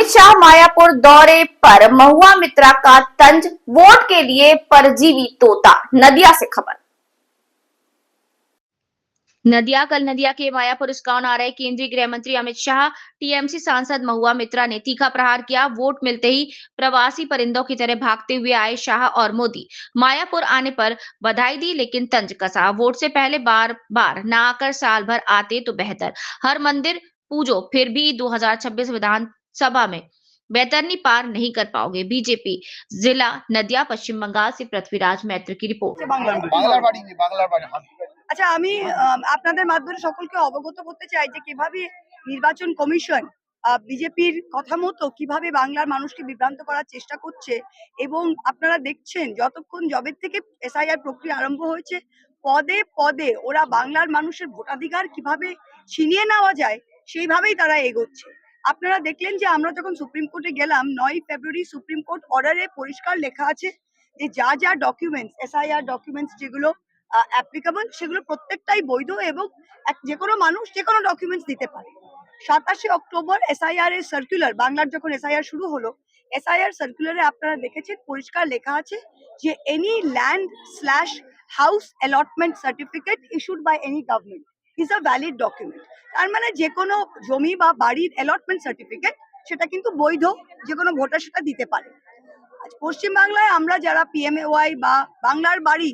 अमित शाह मायापुर दौरे पर, महुआ मित्रा का तंज, वोट के लिए परजीवी तोता। नदिया से खबर। कल नदिया के मायापुर इस्कॉन आ रहे केंद्रीय गृह मंत्री अमित शाह, टीएमसी सांसद महुआ मित्रा ने तीखा प्रहार किया। वोट मिलते ही प्रवासी परिंदों की तरह भागते हुए आए शाह और मोदी। मायापुर आने पर बधाई दी, लेकिन तंज कसा। वोट से पहले बार बार न आकर साल भर आते तो बेहतर। हर मंदिर पूजो, फिर भी 2026 विधानसभा में बैतरनी पार नहीं कर पाओगे। बीजेपी जिला नदिया, पश्चिम बंगाल से पृथ्वीराज मैत्र की रिपोर्ट। আচ্ছা, আমি আপনাদের মাধ্যমে সকলকে অবগত করতে চাই যে কিভাবে নির্বাচন কমিশন বিজেপির কথা মতো কিভাবে বাংলার মানুষকে বিভ্রান্ত করার চেষ্টা করছে। এবং আপনারা দেখছেন যতক্ষণ জবের থেকে এসআইআর প্রক্রিয়া আরম্ভ হয়েছে, পদে পদে ওরা বাংলার মানুষের ভোটাধিকার কিভাবে ছিনিয়ে নেওয়া যায় সেইভাবেই তারা এগোচ্ছে। আপনারা দেখলেন যে আমরা যখন সুপ্রিম কোর্টে গেলাম, 9 ফেব্রুয়ারি সুপ্রিম কোর্ট অর্ডারে পরিষ্কার লেখা আছে যে যা যা ডকুমেন্টস, এসআইআর ডকুমেন্টস যেগুলো অ্যাপ্লিকেবল, সেগুলো প্রত্যেকটাই বৈধ এবং যে কোনো মানুষ যে কোনো ডকুমেন্টস দিতে পারে। 27 অক্টোবর এসআইআর এর সার্কুলার, বাংলার যখন এসআইআর শুরু হলো, এসআইআর সার্কুলারে আপনারা দেখেছেন পরিষ্কার লেখা আছে যে any land slash house allotment certificate issued by any government is a valid document. তার মানে যে কোনো জমি বা বাড়ির অ্যালটমেন্ট সার্টিফিকেট সেটা কিন্তু বৈধ, যে কোনো ভোটার সেটা দিতে পারে। আজ পশ্চিমবাংলায় আমরা যারা পিএমএওয়াই বা বাংলার বাড়ি